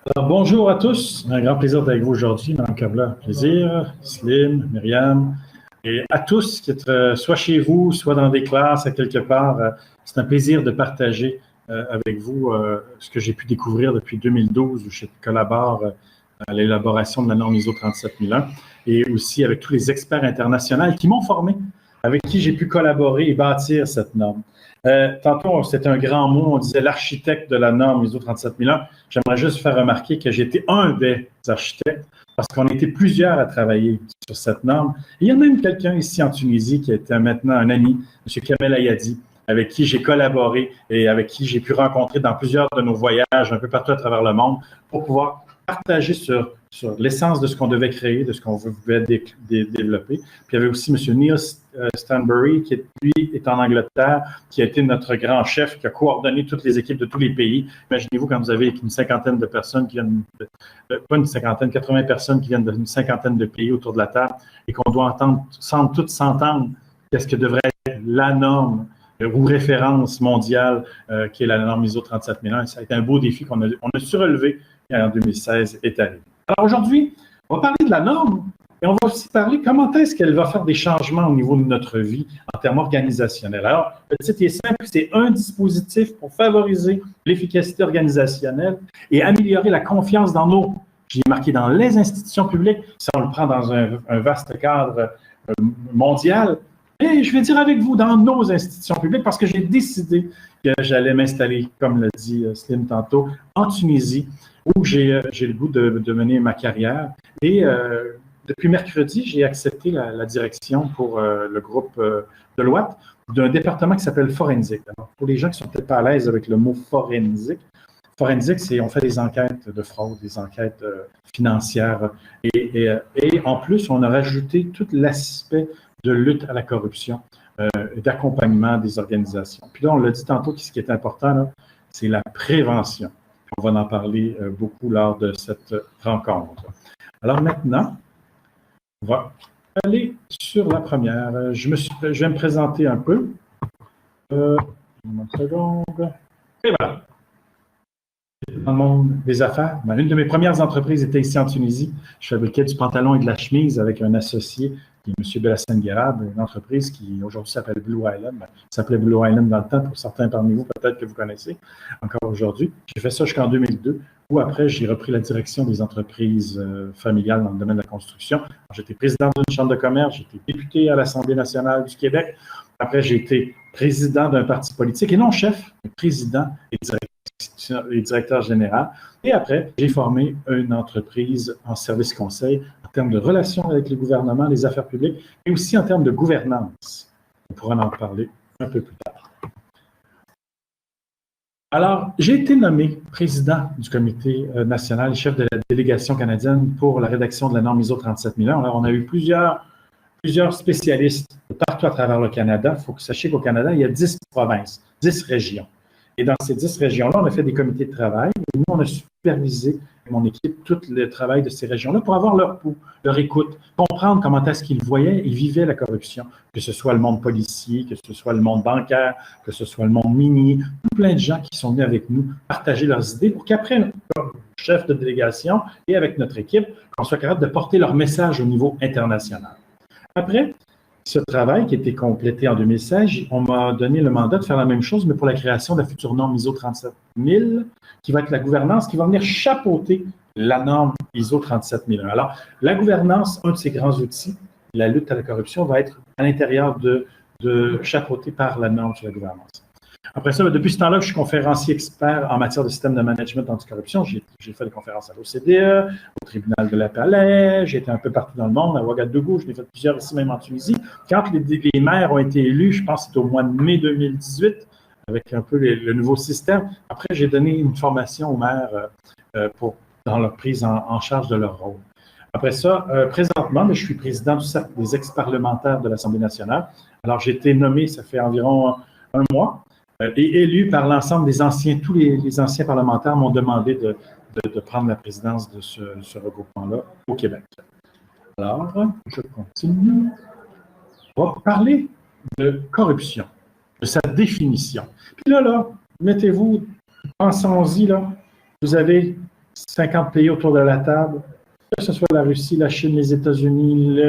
Alors, bonjour à tous. Un grand plaisir d'être avec vous aujourd'hui. Mme Kabla, plaisir. Slim, Myriam, et à tous qui êtes soit chez vous, soit dans des classes, à quelque part. C'est un plaisir de partager avec vous ce que j'ai pu découvrir depuis 2012, où je collabore à l'élaboration de la norme ISO 37001, et aussi avec tous les experts internationaux qui m'ont formé, avec qui j'ai pu collaborer et bâtir cette norme. Tantôt, c'était un grand mot, on disait l'architecte de la norme ISO 37001. J'aimerais juste faire remarquer que j'étais un des architectes parce qu'on était plusieurs à travailler sur cette norme. Et il y a même quelqu'un ici en Tunisie qui est maintenant un ami, M. Kamel Ayadi, avec qui j'ai collaboré et avec qui j'ai pu rencontrer dans plusieurs de nos voyages un peu partout à travers le monde pour pouvoir partager sur l'essence de ce qu'on devait créer, de ce qu'on voulait développer. Puis il y avait aussi M. Neil Stanbury, qui lui est en Angleterre, qui a été notre grand chef, qui a coordonné toutes les équipes de tous les pays. Imaginez-vous quand vous avez une cinquantaine de personnes qui viennent, pas une cinquantaine, 80 personnes qui viennent d'une cinquantaine de pays autour de la table et qu'on doit toutes s'entendre qu'est-ce que devrait être la norme ou référence mondiale qui est la norme ISO 37001. Ça a été un beau défi qu'on a surrelevé en 2016 est arrivé. Alors aujourd'hui, on va parler de la norme et on va aussi parler comment est-ce qu'elle va faire des changements au niveau de notre vie en termes organisationnels. Alors, le titre est simple, c'est un dispositif pour favoriser l'efficacité organisationnelle et améliorer la confiance dans j'ai marqué dans les institutions publiques, si on le prend dans un vaste cadre mondial, et je vais dire avec vous, dans nos institutions publiques, parce que j'ai décidé que j'allais m'installer, comme l'a dit Slim tantôt, en Tunisie, où j'ai le goût de mener ma carrière. Et depuis mercredi, j'ai accepté la direction pour le groupe de l'Ouest d'un département qui s'appelle Forensique. Alors, pour les gens qui sont peut-être pas à l'aise avec le mot forensique, c'est on fait des enquêtes de fraude, des enquêtes financières. Et en plus, on a rajouté tout l'aspect de lutte à la corruption et d'accompagnement des organisations. Puis là, on l'a dit tantôt, ce qui est important, c'est la prévention. On va en parler beaucoup lors de cette rencontre. Alors maintenant, on va aller sur la première. Je vais me présenter un peu. Une seconde. Et voilà. Dans le monde des affaires, une de mes premières entreprises était ici en Tunisie. Je fabriquais du pantalon et de la chemise avec un associé, qui est M. Belassène Guérab, une entreprise qui aujourd'hui s'appelle Blue Island. Ça s'appelait Blue Island dans le temps, pour certains parmi vous, peut-être que vous connaissez encore aujourd'hui. J'ai fait ça jusqu'en 2002, où après, j'ai repris la direction des entreprises familiales dans le domaine de la construction. J'étais président d'une chambre de commerce, j'étais député à l'Assemblée nationale du Québec. Après, j'ai été président d'un parti politique, et non chef, mais président et directeur général. Et après, j'ai formé une entreprise en service conseil en termes de relations avec les gouvernements, les affaires publiques, et aussi en termes de gouvernance. On pourra en parler un peu plus tard. Alors, j'ai été nommé président du comité national et chef de la délégation canadienne pour la rédaction de la norme ISO 37001. Alors, on a eu plusieurs spécialistes partout à travers le Canada. Il faut que vous sachiez qu'au Canada, il y a 10 provinces, 10 régions. Et dans ces 10 régions-là, on a fait des comités de travail. Et nous, on a supervisé, mon équipe, tout le travail de ces régions-là pour avoir leur pouls, leur écoute, comprendre comment est-ce qu'ils voyaient et vivaient la corruption, que ce soit le monde policier, que ce soit le monde bancaire, que ce soit le monde minier, plein de gens qui sont venus avec nous partager leurs idées pour qu'après, comme chef de délégation et avec notre équipe, qu'on soit capable de porter leur message au niveau international. Après ce travail qui a été complété en 2016, on m'a donné le mandat de faire la même chose, mais pour la création de la future norme ISO 37000, qui va être la gouvernance, qui va venir chapeauter la norme ISO 37001. Alors, la gouvernance, un de ses grands outils, la lutte à la corruption, va être à l'intérieur de chapeauté par la norme sur la gouvernance. Après ça, depuis ce temps-là, je suis conférencier expert en matière de système de management anticorruption. J'ai fait des conférences à l'OCDE, au tribunal de la Palais, j'ai été un peu partout dans le monde, à Ouagadougou, je l'ai fait plusieurs ici même en Tunisie. Quand les maires ont été élus, je pense que c'était au mois de mai 2018, avec un peu le nouveau système. Après, j'ai donné une formation aux maires dans leur prise en charge de leur rôle. Après ça, présentement, je suis président du cercle des ex-parlementaires de l'Assemblée nationale. Alors, j'ai été nommé, ça fait environ un mois, et élu par l'ensemble des anciens, tous les anciens parlementaires m'ont demandé de prendre la présidence de ce regroupement-là au Québec. Alors, je continue. On va parler de corruption, de sa définition. Puis là, mettez-vous, pensons-y, là, vous avez 50 pays autour de la table, que ce soit la Russie, la Chine, les États-Unis,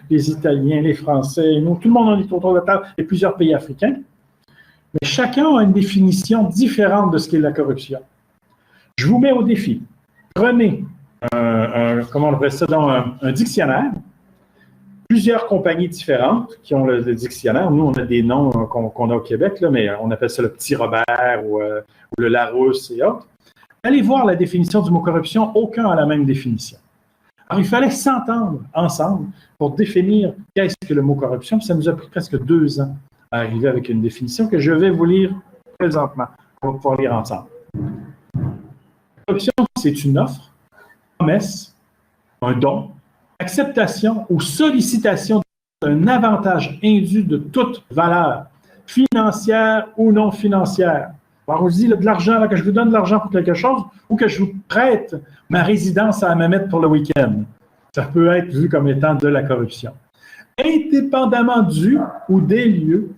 les Italiens, les Français, nous, tout le monde en est autour de la table, et plusieurs pays africains. Mais chacun a une définition différente de ce qu'est la corruption. Je vous mets au défi. Prenez comment on appelle ça, un dictionnaire, plusieurs compagnies différentes qui ont le dictionnaire. Nous, on a des noms qu'on a au Québec, là, mais on appelle ça le Petit Robert ou le Larousse et autres. Allez voir la définition du mot corruption, aucun a la même définition. Alors, il fallait s'entendre ensemble pour définir qu'est-ce que le mot corruption. Puis ça nous a pris presque 2 ans à arriver avec une définition que je vais vous lire présentement. On va pouvoir lire ensemble. La corruption, c'est une offre, promesse, un don, acceptation ou sollicitation d'un avantage indu de toute valeur, financière ou non financière. Alors, on se dit là, de l'argent, là, que je vous donne de l'argent pour quelque chose ou que je vous prête ma résidence à me mettre pour le week-end. Ça peut être vu comme étant de la corruption. Indépendamment du ou des lieux,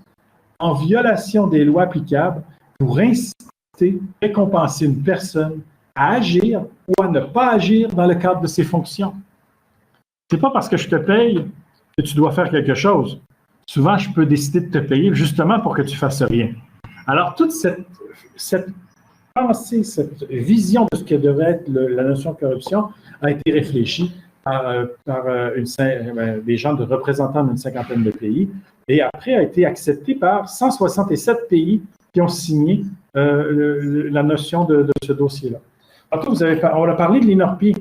en violation des lois applicables, pour inciter, récompenser une personne à agir ou à ne pas agir dans le cadre de ses fonctions. C'est pas parce que je te paye que tu dois faire quelque chose. Souvent, je peux décider de te payer justement pour que tu fasses rien. Alors, toute cette pensée, cette vision de ce que devrait être la notion de corruption a été réfléchie par des gens de représentants d'une 50aine de pays et après a été acceptée par 167 pays qui ont signé la notion de ce dossier-là. Tantôt, on a parlé de l'INORPI.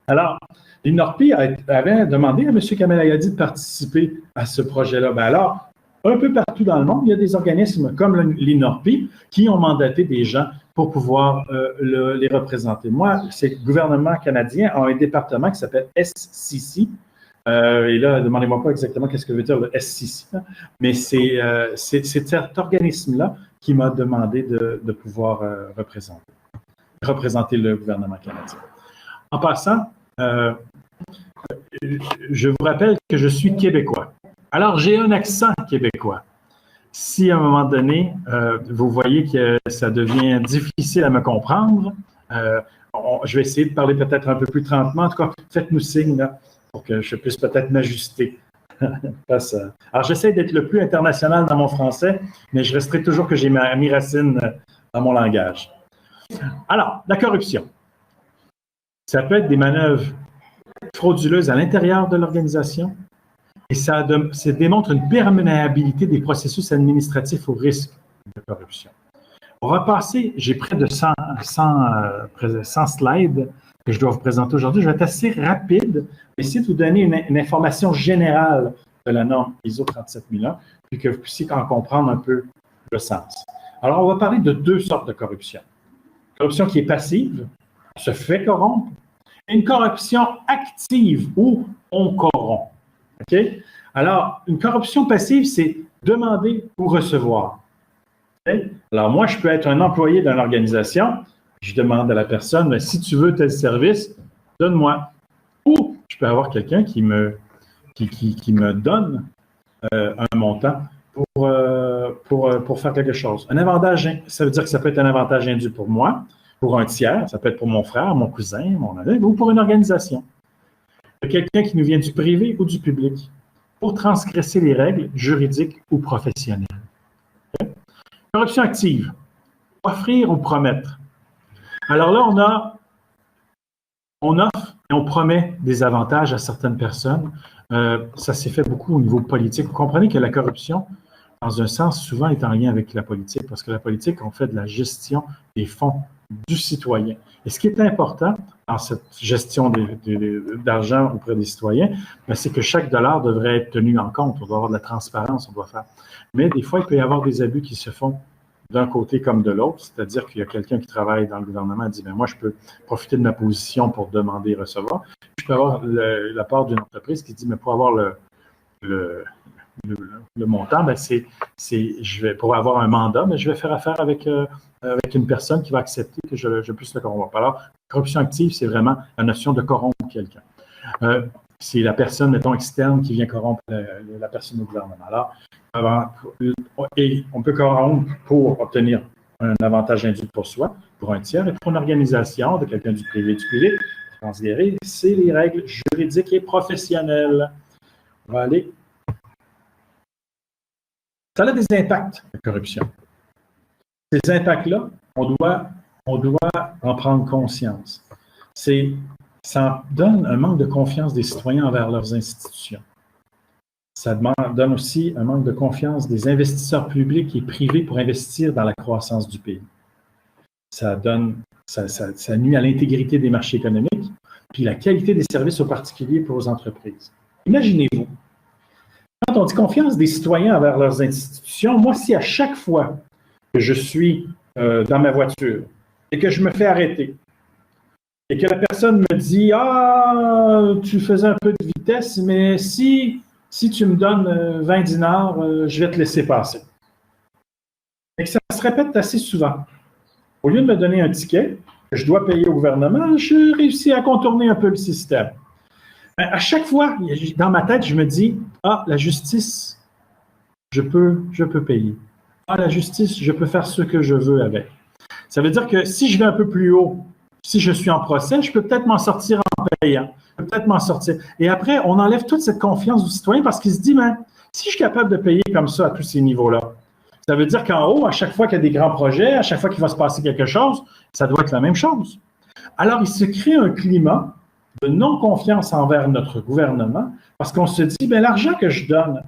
Alors, l'INORPI avait demandé à M. Kamel Ayadi de participer à ce projet-là. Bien alors, un peu partout dans le monde, il y a des organismes comme l'INORPI qui ont mandaté des gens pour pouvoir les représenter. Moi, c'est le gouvernement canadien a un département qui s'appelle SCC. Et là, demandez-moi pas exactement qu'est-ce que veut dire le SCC, là, mais c'est cet organisme-là qui m'a demandé de pouvoir représenter le gouvernement canadien. En passant, je vous rappelle que je suis québécois. Alors, j'ai un accent québécois. Si à un moment donné, vous voyez que ça devient difficile à me comprendre, je vais essayer de parler peut-être un peu plus lentement. En tout cas, faites-nous signe là, pour que je puisse peut-être m'ajuster. Alors, j'essaie d'être le plus international dans mon français, mais je resterai toujours que j'ai mes racines dans mon langage. Alors, la corruption. Ça peut être des manœuvres frauduleuses à l'intérieur de l'organisation et ça démontre une perméabilité des processus administratifs au risque de corruption. On va passer, j'ai près de 100 slides que je dois vous présenter aujourd'hui. Je vais être assez rapide, essayer de vous donner une information générale de la norme ISO 37001, puis que vous puissiez en comprendre un peu le sens. Alors, on va parler de 2 sortes de corruption. Corruption qui est passive, se fait corrompre, et une corruption active où on corrompt. OK? Alors, une corruption passive, c'est demander ou recevoir. Okay? Alors, moi, je peux être un employé d'une organisation, je demande à la personne, mais si tu veux tel service, donne-moi. Ou je peux avoir quelqu'un qui me donne un montant pour faire quelque chose. Un avantage, ça veut dire que ça peut être un avantage indu pour moi, pour un tiers, ça peut être pour mon frère, mon cousin, mon ami, ou pour une organisation. Quelqu'un qui nous vient du privé ou du public pour transgresser les règles juridiques ou professionnelles. Okay? Corruption active. Offrir ou promettre. Alors là, on offre et on promet des avantages à certaines personnes. Ça s'est fait beaucoup au niveau politique. Vous comprenez que la corruption, dans un sens, souvent est en lien avec la politique, parce que la politique, on fait de la gestion des fonds du citoyen. Et ce qui est important dans cette gestion d'argent auprès des citoyens, c'est que chaque dollar devrait être tenu en compte. On doit avoir de la transparence, on doit faire. Mais des fois, il peut y avoir des abus qui se font d'un côté comme de l'autre, c'est-à-dire qu'il y a quelqu'un qui travaille dans le gouvernement et dit, moi, je peux profiter de ma position pour demander et recevoir. Je peux avoir la part d'une entreprise qui dit, mais pour avoir le montant, pour avoir un mandat, mais je vais faire affaire avec une personne qui va accepter que je puisse le corrompre. Alors, corruption active, c'est vraiment la notion de corrompre quelqu'un. C'est la personne, mettons, externe qui vient corrompre la personne au gouvernement. Alors, et on peut corrompre pour obtenir un avantage indu pour soi, pour un tiers, et pour une organisation, de quelqu'un du privé, transgéré, c'est les règles juridiques et professionnelles. On va aller. Ça a des impacts, la corruption. Ces impacts-là, on doit en prendre conscience. Ça donne un manque de confiance des citoyens envers leurs institutions. Ça donne aussi un manque de confiance des investisseurs publics et privés pour investir dans la croissance du pays. Ça nuit à l'intégrité des marchés économiques, puis la qualité des services aux particuliers pour aux entreprises. Imaginez-vous, quand on dit confiance des citoyens envers leurs institutions, moi, si à chaque fois que je suis dans ma voiture et que je me fais arrêter et que la personne me dit « Ah, tu faisais un peu de vitesse, mais si tu me donnes 20 dinars, je vais te laisser passer. » Et que ça se répète assez souvent. Au lieu de me donner un ticket que je dois payer au gouvernement, je réussis à contourner un peu le système. À chaque fois, dans ma tête, je me dis « Ah, la justice, je peux payer. Ah, la justice, je peux faire ce que je veux avec. » Ça veut dire que si je vais un peu plus haut, si je suis en procès, je peux peut-être m'en sortir en payant. Je peux peut-être m'en sortir. Et après, on enlève toute cette confiance du citoyen parce qu'il se dit, mais si je suis capable de payer comme ça à tous ces niveaux-là, ça veut dire qu'en haut, à chaque fois qu'il y a des grands projets, à chaque fois qu'il va se passer quelque chose, ça doit être la même chose. Alors, il se crée un climat de non-confiance envers notre gouvernement parce qu'on se dit, bien, l'argent que je donne,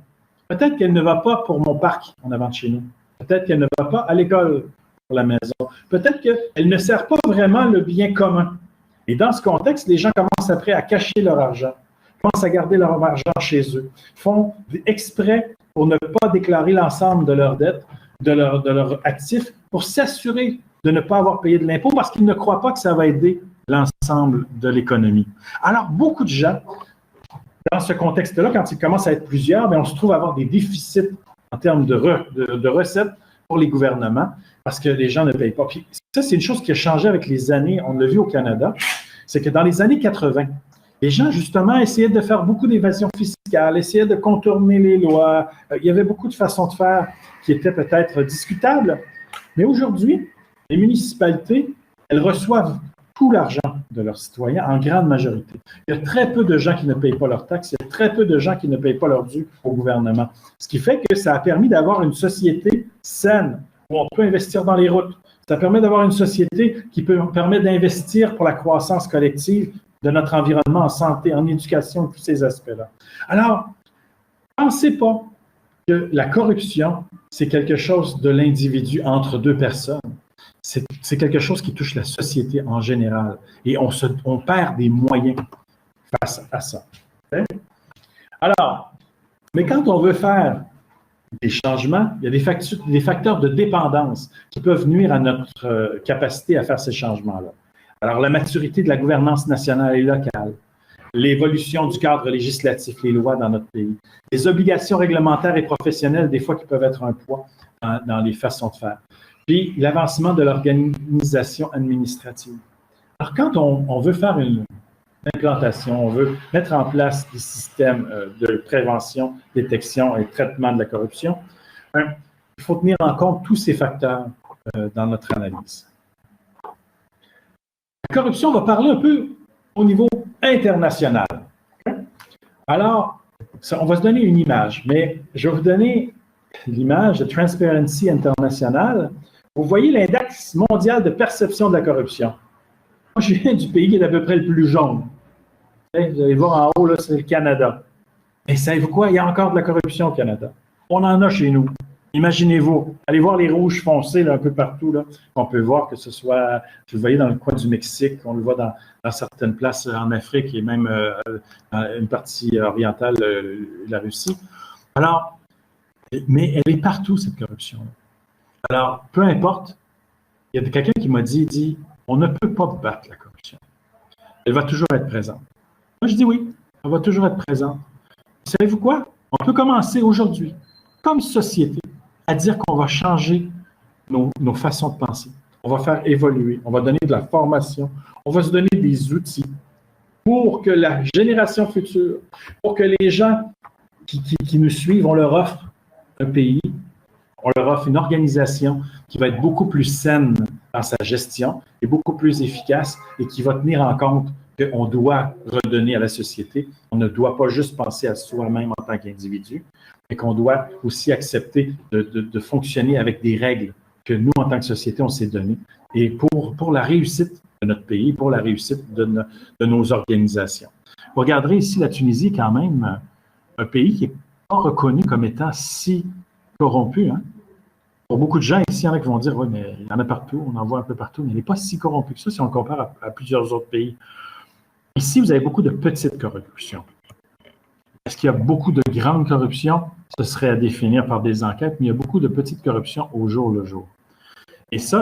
peut-être qu'elle ne va pas pour mon parc en avant de chez nous. Peut-être qu'elle ne va pas à l'école pour la maison. Peut-être qu'elle ne sert pas vraiment le bien commun. Et dans ce contexte, les gens commencent après à cacher leur argent, commencent à garder leur argent chez eux, font exprès pour ne pas déclarer l'ensemble de leurs dettes, de leurs actifs, pour s'assurer de ne pas avoir payé de l'impôt parce qu'ils ne croient pas que ça va aider l'ensemble de l'économie. Alors, beaucoup de gens, dans ce contexte-là, quand il commence à être plusieurs, bien, on se trouve à avoir des déficits en termes de recettes pour les gouvernements parce que les gens ne payent pas. Puis ça, c'est une chose qui a changé avec les années, on l'a vu au Canada, c'est que dans les années 80, les gens, justement, essayaient de faire beaucoup d'évasion fiscale, essayaient de contourner les lois. Il y avait beaucoup de façons de faire qui étaient peut-être discutables. Mais aujourd'hui, les municipalités, elles reçoivent tout l'argent de leurs citoyens en grande majorité. Il y a très peu de gens qui ne payent pas leurs taxes, il y a très peu de gens qui ne payent pas leurs dû au gouvernement. Ce qui fait que ça a permis d'avoir une société saine, où on peut investir dans les routes. Ça permet d'avoir une société qui permet d'investir pour la croissance collective de notre environnement en santé, en éducation, tous ces aspects-là. Alors, pensez pas que la corruption, c'est quelque chose de l'individu entre deux personnes. C'est quelque chose qui touche la société en général. Et on perd des moyens face à ça. Okay? Alors, mais quand on veut faire des changements, il y a des facteurs de dépendance qui peuvent nuire à notre capacité à faire ces changements-là. Alors, la maturité de la gouvernance nationale et locale, l'évolution du cadre législatif, les lois dans notre pays, les obligations réglementaires et professionnelles, des fois qui peuvent être un poids dans les façons de faire, puis l'avancement de l'organisation administrative. Alors, quand on veut faire une implantation, on veut mettre en place des systèmes de prévention, détection et traitement de la corruption, il faut tenir en compte tous ces facteurs dans notre analyse. La corruption, on va parler un peu au niveau international. Alors, on va se donner une image, mais je vais vous donner l'image de Transparency International. Vous voyez l'index mondial de perception de la corruption. Moi, je viens du pays qui est à peu près le plus jaune. Vous allez voir en haut, là, c'est le Canada. Mais savez-vous quoi? Il y a encore de la corruption au Canada. On en a chez nous. Imaginez-vous, allez voir les rouges foncés là, un peu partout. Là. On peut voir que ce soit, vous le voyez dans le coin du Mexique, on le voit dans certaines places en Afrique et même dans une partie orientale de la Russie. Alors, mais elle est partout, cette corruption. Alors, peu importe, il y a quelqu'un qui m'a dit, on ne peut pas battre la corruption. Elle va toujours être présente. Moi, je dis oui, elle va toujours être présente. Savez-vous quoi? On peut commencer aujourd'hui, comme société, à dire qu'on va changer nos façons de penser. On va faire évoluer, on va donner de la formation, on va se donner des outils pour que la génération future, pour que les gens qui nous suivent, on leur offre un pays On leur offre une organisation qui va être beaucoup plus saine dans sa gestion et beaucoup plus efficace et qui va tenir en compte qu'on doit redonner à la société. On ne doit pas juste penser à soi-même en tant qu'individu, mais qu'on doit aussi accepter de fonctionner avec des règles que nous, en tant que société, on s'est données. Et pour la réussite de notre pays, pour la réussite de nos organisations. Vous regarderez ici la Tunisie, quand même, un pays qui n'est pas reconnu comme étant si corrompu. Hein? Pour beaucoup de gens ici, il y en a qui vont dire, oui, mais il y en a partout, on en voit un peu partout, mais il n'est pas si corrompu que ça si on le compare à plusieurs autres pays. Ici, vous avez beaucoup de petites corruptions. Est-ce qu'il y a beaucoup de grandes corruptions? Ce serait à définir par des enquêtes, mais il y a beaucoup de petites corruptions au jour le jour. Et ça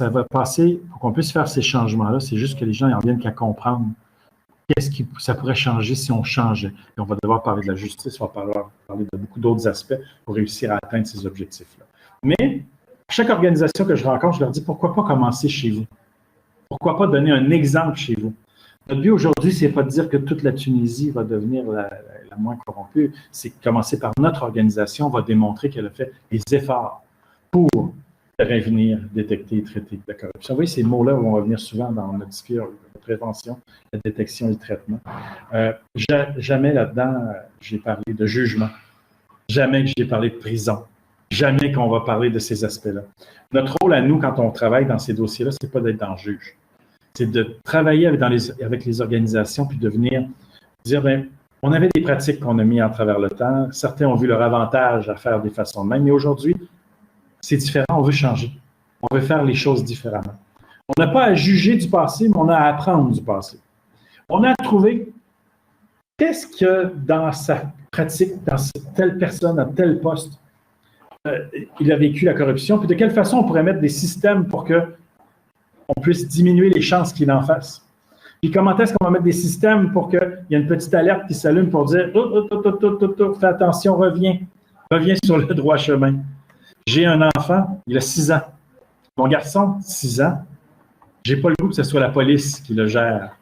va passer, pour qu'on puisse faire ces changements-là, c'est juste que les gens en viennent qu'à comprendre qu'est-ce qui ça pourrait changer si on changeait. Et on va devoir parler de la justice, on va parler de beaucoup d'autres aspects pour réussir à atteindre ces objectifs-là. Mais chaque organisation que je rencontre, je leur dis, pourquoi pas commencer chez vous? Pourquoi pas donner un exemple chez vous? Notre but aujourd'hui, c'est pas de dire que toute la Tunisie va devenir la moins corrompue, c'est commencer par notre organisation, on va démontrer qu'elle a fait des efforts pour prévenir, détecter et traiter la corruption. Vous voyez, ces mots-là vont revenir souvent dans notre discours de prévention, la détection et le traitement. Jamais là-dedans, j'ai parlé de jugement. Jamais que j'ai parlé de prison. Jamais qu'on va parler de ces aspects-là. Notre rôle à nous, quand on travaille dans ces dossiers-là, c'est pas d'être dans le juge. C'est de travailler avec les organisations puis de venir dire, bien, on avait des pratiques qu'on a mises à travers le temps. Certains ont vu leur avantage à faire des façons de même, mais aujourd'hui, c'est différent, on veut changer. On veut faire les choses différemment. On n'a pas à juger du passé, mais on a à apprendre du passé. On a à trouver qu'est-ce que dans sa pratique, dans telle personne, à tel poste, il a vécu la corruption, puis de quelle façon on pourrait mettre des systèmes pour qu'on puisse diminuer les chances qu'il en fasse. Puis comment est-ce qu'on va mettre des systèmes pour qu'il y ait une petite alerte qui s'allume pour dire « Fais attention, reviens sur le droit chemin ». J'ai un enfant, il a 6 ans. Mon garçon, 6 ans, j'ai pas le goût que ce soit la police qui le gère.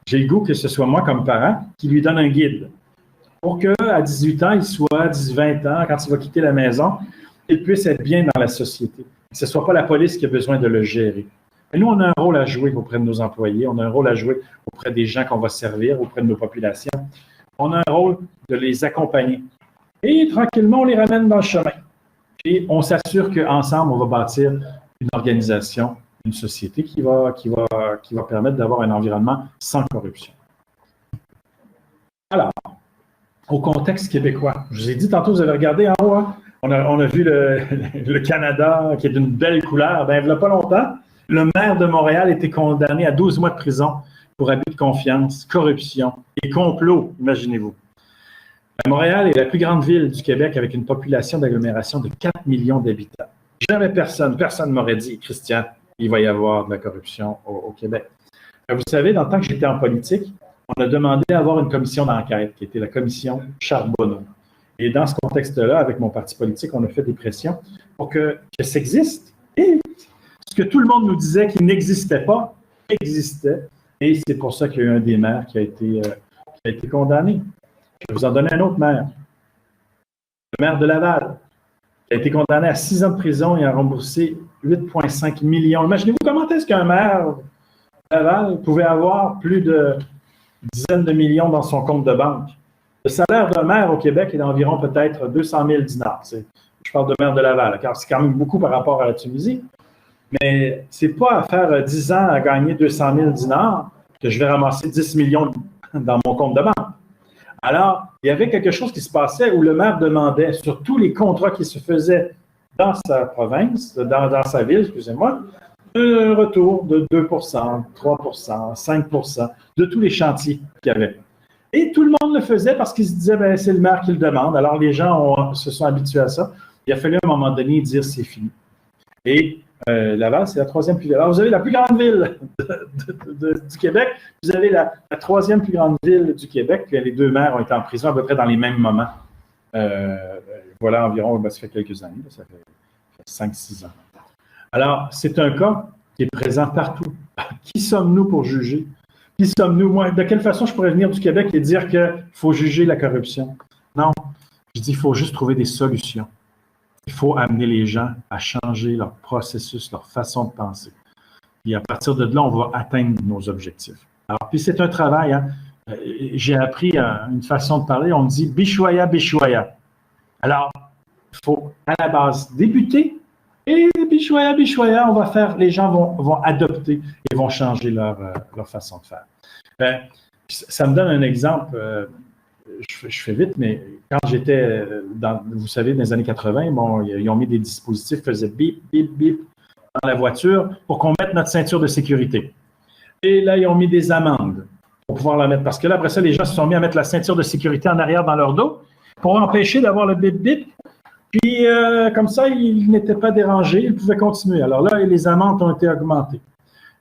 J'ai le goût que ce soit moi comme parent qui lui donne un guide. Pour qu'à 18 ans, il soit 18-20 ans, quand il va quitter la maison, il puisse être bien dans la société. Que ce ne soit pas la police qui a besoin de le gérer. Mais nous, on a un rôle à jouer auprès de nos employés, on a un rôle à jouer auprès des gens qu'on va servir, auprès de nos populations. On a un rôle de les accompagner. Et tranquillement, on les ramène dans le chemin. Puis on s'assure qu'ensemble, on va bâtir une organisation, une société qui va permettre d'avoir un environnement sans corruption. Alors, au contexte québécois, je vous ai dit tantôt, vous avez regardé en haut, hein? On a vu le Canada qui est d'une belle couleur. Bien, il n'y a pas longtemps, le maire de Montréal a été condamné à 12 mois de prison pour abus de confiance, corruption et complot, imaginez-vous. Montréal est la plus grande ville du Québec avec une population d'agglomération de 4 millions d'habitants. Jamais personne ne m'aurait dit, Christian, il va y avoir de la corruption au Québec. Vous savez, dans le temps que j'étais en politique, on a demandé à avoir une commission d'enquête, qui était la commission Charbonneau. Et dans ce contexte-là, avec mon parti politique, on a fait des pressions pour que ça existe. Et ce que tout le monde nous disait qu'il n'existait pas, existait. Et c'est pour ça qu'il y a eu un des maires qui a été condamné. Je vais vous en donner un autre maire. Le maire de Laval, qui a été condamné à 6 ans de prison et a remboursé 8,5 millions. Imaginez-vous comment est-ce qu'un maire de Laval pouvait avoir plus de dizaines de millions dans son compte de banque. Le salaire d'un maire au Québec est d'environ peut-être 200 000 dinars. Je parle de maire de Laval, car c'est quand même beaucoup par rapport à la Tunisie. Mais ce n'est pas à faire 10 ans à gagner 200 000 dinars que je vais ramasser 10 millions dans mon compte de banque. Alors, il y avait quelque chose qui se passait où le maire demandait, sur tous les contrats qui se faisaient dans sa province, dans sa ville, excusez-moi, un retour de 2 3 5 de tous les chantiers qu'il y avait. Et tout le monde le faisait parce qu'il se disait, ben, c'est le maire qui le demande. Alors, les gens se sont habitués à ça. Il a fallu à un moment donné dire, c'est fini. Et Laval, c'est la 3e plus ville. Alors, vous avez la plus grande ville du Québec, vous avez la 3e plus grande ville du Québec. Les 2 maires ont été en prison à peu près dans les mêmes moments. Voilà, environ, ça fait quelques années, ça fait 5-6 ans. Alors, c'est un cas qui est présent partout. Qui sommes-nous pour juger? Qui sommes-nous? Moi, de quelle façon je pourrais venir du Québec et dire qu'il faut juger la corruption? Non, je dis qu'il faut juste trouver des solutions. Il faut amener les gens à changer leur processus, leur façon de penser. Et à partir de là, on va atteindre nos objectifs. Alors, puis c'est un travail. Hein. J'ai appris une façon de parler. On dit Bishoya, Bishoya. Alors, il faut à la base débuter et Bishoya, Bishoya, on va faire. Les gens vont adopter et vont changer leur façon de faire. Ça me donne un exemple. Je fais vite, mais quand j'étais vous savez, dans les années 80, bon, ils ont mis des dispositifs qui faisaient bip, bip, bip dans la voiture pour qu'on mette notre ceinture de sécurité. Et là, ils ont mis des amendes pour pouvoir la mettre. Parce que là, après ça, les gens se sont mis à mettre la ceinture de sécurité en arrière dans leur dos pour empêcher d'avoir le bip, bip. Puis, comme ça, ils n'étaient pas dérangés, ils pouvaient continuer. Alors là, les amendes ont été augmentées.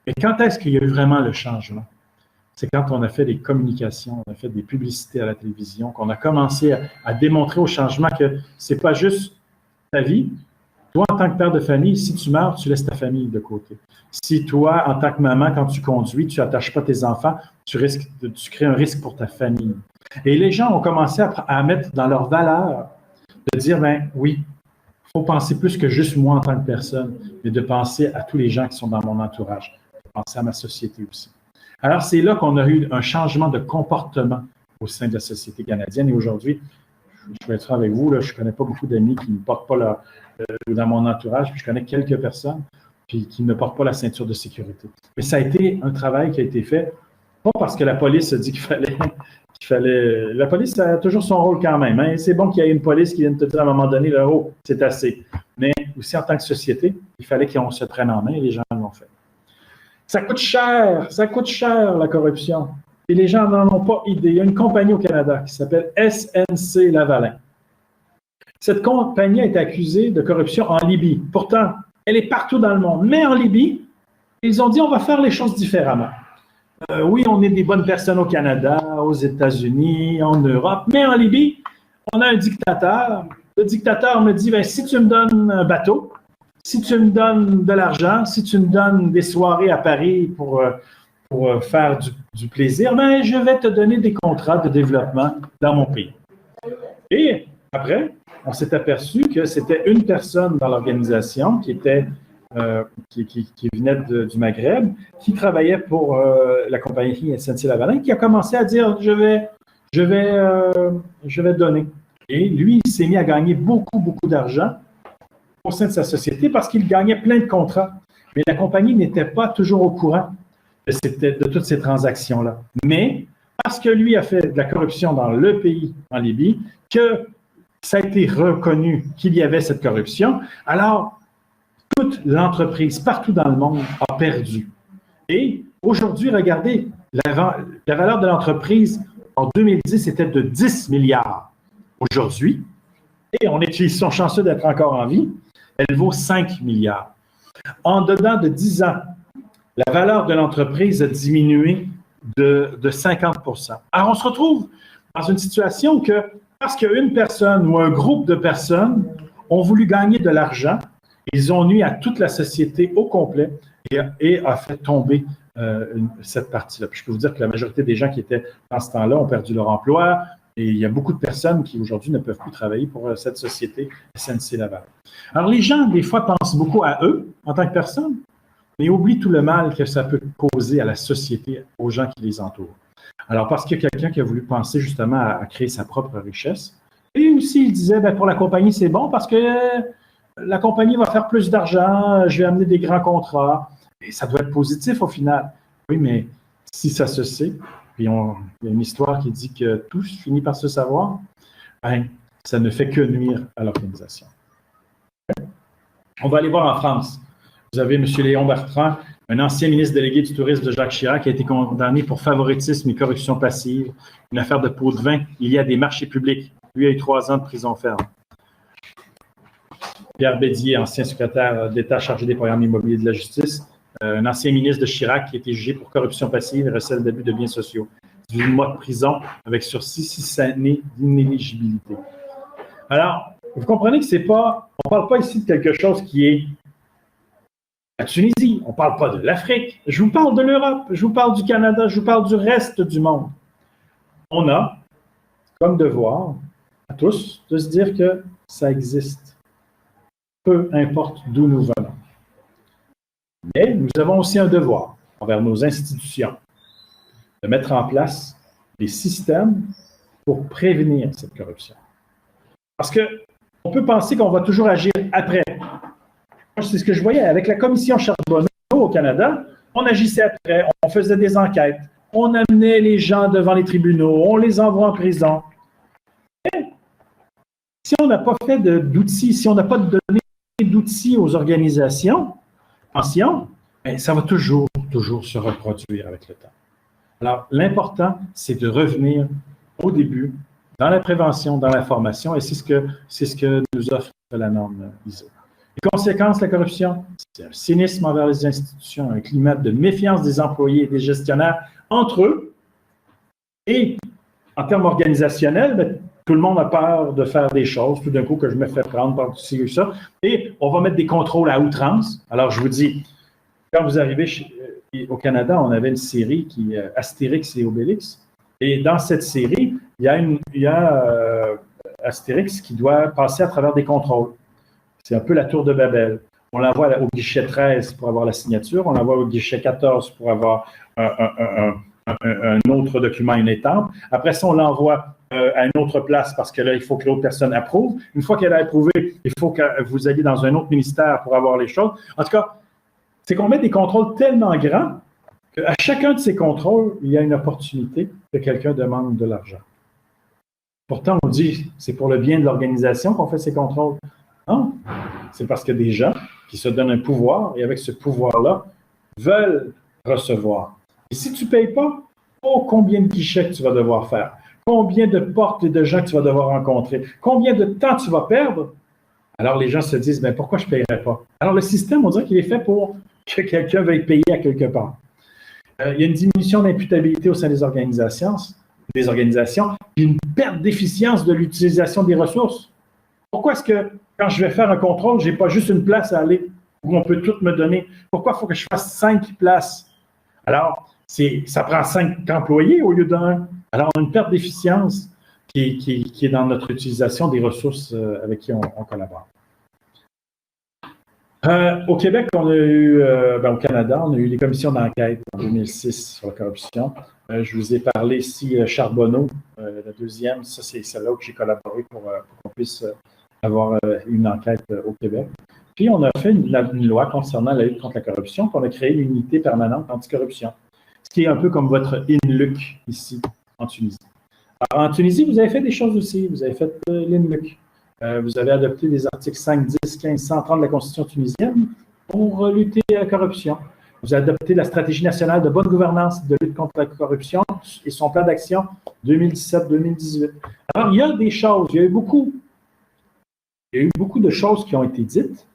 Et quand est-ce qu'il y a eu vraiment le changement? C'est quand on a fait des communications, on a fait des publicités à la télévision, qu'on a commencé à démontrer au changement que ce n'est pas juste ta vie. Toi, en tant que père de famille, si tu meurs, tu laisses ta famille de côté. Si toi, en tant que maman, quand tu conduis, tu n'attaches pas tes enfants, tu crées un risque pour ta famille. Et les gens ont commencé à mettre dans leur valeur de dire, ben oui, il faut penser plus que juste moi en tant que personne, mais de penser à tous les gens qui sont dans mon entourage, de penser à ma société aussi. Alors, c'est là qu'on a eu un changement de comportement au sein de la société canadienne. Et aujourd'hui, je vais être franc avec vous, là, je ne connais pas beaucoup d'amis qui ne portent pas dans mon entourage, puis je connais quelques personnes puis qui ne portent pas la ceinture de sécurité. Mais ça a été un travail qui a été fait, pas parce que la police a dit qu'il fallait. La police a toujours son rôle quand même. Hein. C'est bon qu'il y ait une police qui vienne te dire à un moment donné, là, oh, c'est assez. Mais aussi en tant que société, il fallait qu'on se prenne en main et les gens l'ont fait. Ça coûte cher la corruption. Et les gens n'en ont pas idée. Il y a une compagnie au Canada qui s'appelle SNC-Lavalin. Cette compagnie a été accusée de corruption en Libye. Pourtant, elle est partout dans le monde. Mais en Libye, ils ont dit on va faire les choses différemment. Oui, on est des bonnes personnes au Canada, aux États-Unis, en Europe, mais en Libye, on a un dictateur. Le dictateur me dit, ben, si tu me donnes un bateau, si tu me donnes de l'argent, si tu me donnes des soirées à Paris pour faire du plaisir, ben, je vais te donner des contrats de développement dans mon pays. Et après, on s'est aperçu que c'était une personne dans l'organisation qui venait du Maghreb, qui travaillait pour la compagnie SNC-Lavalin, qui a commencé à dire je vais donner. Et lui, il s'est mis à gagner beaucoup d'argent au sein de sa société parce qu'il gagnait plein de contrats. Mais la compagnie n'était pas toujours au courant de toutes ces transactions-là. Mais parce que lui a fait de la corruption dans le pays, en Libye, que ça a été reconnu qu'il y avait cette corruption, alors toute l'entreprise, partout dans le monde, a perdu. Et aujourd'hui, regardez, la valeur de l'entreprise en 2010 était de 10 milliards. Aujourd'hui, et ils sont chanceux d'être encore en vie, elle vaut 5 milliards. En dedans de 10 ans, la valeur de l'entreprise a diminué de 50%. Alors, on se retrouve dans une situation que, parce qu'une personne ou un groupe de personnes ont voulu gagner de l'argent, ils ont nuit à toute la société au complet et a fait tomber cette partie-là. Puis je peux vous dire que la majorité des gens qui étaient dans ce temps-là ont perdu leur emploi et il y a beaucoup de personnes qui aujourd'hui ne peuvent plus travailler pour cette société SNC-Lavalin. Alors les gens, des fois, pensent beaucoup à eux en tant que personnes, mais oublient tout le mal que ça peut causer à la société, aux gens qui les entourent. Alors parce qu'il y a quelqu'un qui a voulu penser justement à créer sa propre richesse, et aussi il disait, ben, pour la compagnie, c'est bon parce que la compagnie va faire plus d'argent, je vais amener des grands contrats, et ça doit être positif au final. Oui, mais si ça se sait, puis il y a une histoire qui dit que tout finit par se savoir, ben, ça ne fait que nuire à l'organisation. On va aller voir en France. Vous avez M. Léon Bertrand, un ancien ministre délégué du tourisme de Jacques Chirac, qui a été condamné pour favoritisme et corruption passive, une affaire de pot de vin. Il y a des marchés publics. Lui a eu 3 ans de prison ferme. Pierre Bédier, ancien secrétaire d'État chargé des programmes immobiliers de la justice, un ancien ministre de Chirac qui a été jugé pour corruption passive et recel d'abus de biens sociaux. 18 mois de prison avec sursis 6 années d'inéligibilité. Alors, vous comprenez que on ne parle pas ici de quelque chose qui est la Tunisie, on ne parle pas de l'Afrique, je vous parle de l'Europe, je vous parle du Canada, je vous parle du reste du monde. On a comme devoir à tous de se dire que ça existe. peu importe d'où nous venons. Mais nous avons aussi un devoir envers nos institutions de mettre en place des systèmes pour prévenir cette corruption. Parce qu'on peut penser qu'on va toujours agir après. C'est ce que je voyais avec la commission Charbonneau au Canada. On agissait après, on faisait des enquêtes, on amenait les gens devant les tribunaux, on les envoie en prison. Mais si on n'a pas fait d'outils, si on n'a pas donné d'outils aux organisations, attention, ça va toujours se reproduire avec le temps. Alors, l'important, c'est de revenir au début, dans la prévention, dans la formation, et c'est ce que nous offre la norme ISO. Les conséquences de la corruption, c'est un cynisme envers les institutions, un climat de méfiance des employés et des gestionnaires entre eux. Et en termes organisationnels, tout le monde a peur de faire des choses, tout d'un coup que je me fais prendre par ci ou ça. Et on va mettre des contrôles à outrance. Alors, je vous dis, quand vous arrivez au Canada, on avait une série qui est Astérix et Obélix. Et dans cette série, il y a Astérix qui doit passer à travers des contrôles. C'est un peu la tour de Babel. On l'envoie au guichet 13 pour avoir la signature, on l'envoie au guichet 14 pour avoir un autre document, une étampe. Après ça, on l'envoie à une autre place parce que là, il faut que l'autre personne approuve. Une fois qu'elle a approuvé, il faut que vous alliez dans un autre ministère pour avoir les choses. En tout cas, c'est qu'on met des contrôles tellement grands qu'à chacun de ces contrôles, il y a une opportunité que quelqu'un demande de l'argent. Pourtant, on dit c'est pour le bien de l'organisation qu'on fait ces contrôles. Non, c'est parce que des gens qui se donnent un pouvoir et avec ce pouvoir-là veulent recevoir. Et si tu ne payes pas, oh, combien de guichets tu vas devoir faire? Combien de portes et de gens que tu vas devoir rencontrer? Combien de temps tu vas perdre? Alors les gens se disent, mais pourquoi je ne payerais pas? Alors le système, on dirait qu'il est fait pour que quelqu'un veuille payer à quelque part. Il y a une diminution d'imputabilité au sein des organisations, puis une perte d'efficience de l'utilisation des ressources. Pourquoi est-ce que quand je vais faire un contrôle, je n'ai pas juste une place à aller où on peut tout me donner? Pourquoi il faut que je fasse 5 places? Alors, ça prend 5 employés au lieu d'un. Alors, on a une perte d'efficience qui est dans notre utilisation des ressources avec qui on collabore. Au Québec, on a eu, au Canada, on a eu les commissions d'enquête en 2006 sur la corruption. Je vous ai parlé ici, Charbonneau, la deuxième. Ça, c'est celle-là où j'ai collaboré pour qu'on puisse avoir une enquête au Québec. Puis, on a fait une loi concernant la lutte contre la corruption, puis on a créé l'unité permanente anticorruption, ce qui est un peu comme votre INLUC ici, en Tunisie. Alors, en Tunisie, vous avez fait des choses aussi. Vous avez fait l'INLUC. Vous avez adopté des articles 5, 10, 15, 130 de la Constitution tunisienne pour lutter à la corruption. Vous avez adopté la stratégie nationale de bonne gouvernance de lutte contre la corruption et son plan d'action 2017-2018. Alors, il y a des choses, il y a eu beaucoup de choses qui ont été dites.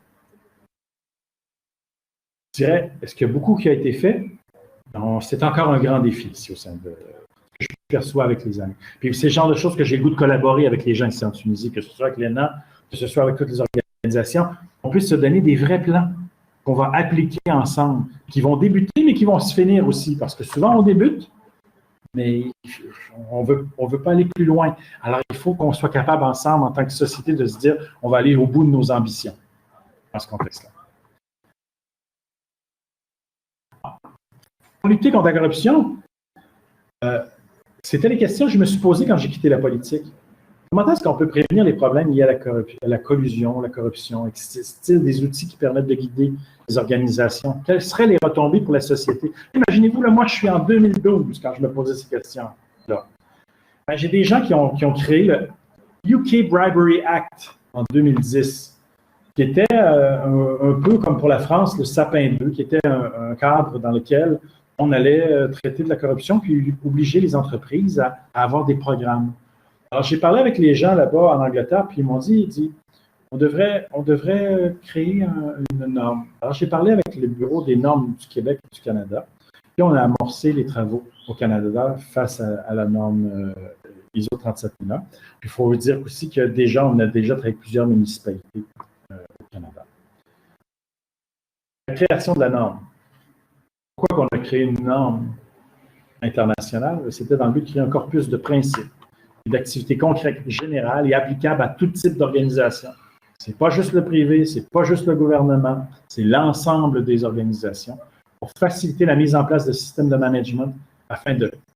Je dirais, est-ce qu'il y a beaucoup qui a été fait? Non, c'est encore un grand défi ici au sein de que je perçois avec les années. Puis c'est le genre de choses que j'ai le goût de collaborer avec les gens ici en Tunisie, que ce soit avec l'ENA, que ce soit avec toutes les organisations. On puisse se donner des vrais plans qu'on va appliquer ensemble, qui vont débuter, mais qui vont se finir aussi. Parce que souvent, on débute, mais on veut pas aller plus loin. Alors, il faut qu'on soit capable ensemble, en tant que société, de se dire on va aller au bout de nos ambitions dans ce contexte-là. Pour lutter contre la corruption, c'était les questions que je me suis posées quand j'ai quitté la politique. Comment est-ce qu'on peut prévenir les problèmes liés à la collusion, la corruption? Existe-t-il des outils qui permettent de guider les organisations? Quelles seraient les retombées pour la société? Imaginez-vous, là, moi, je suis en 2012 quand je me posais ces questions-là. J'ai des gens qui ont créé le UK Bribery Act en 2010, qui était un peu comme pour la France, le Sapin 2, qui était un cadre dans lequel on allait traiter de la corruption puis obliger les entreprises à avoir des programmes. Alors, j'ai parlé avec les gens là-bas en Angleterre, puis ils m'ont dit, on devrait créer une norme. Alors, j'ai parlé avec le Bureau des normes du Québec et du Canada, puis on a amorcé les travaux au Canada face à la norme ISO 37001. Puis il faut vous dire aussi qu'on a déjà travaillé avec plusieurs municipalités au Canada. La création de la norme. Pourquoi on a créé une norme internationale? C'était dans le but de créer un corpus de principes et d'activités concrètes, générales et applicables à tout type d'organisation. C'est pas juste le privé, c'est pas juste le gouvernement, c'est l'ensemble des organisations pour faciliter la mise en place de systèmes de management afin de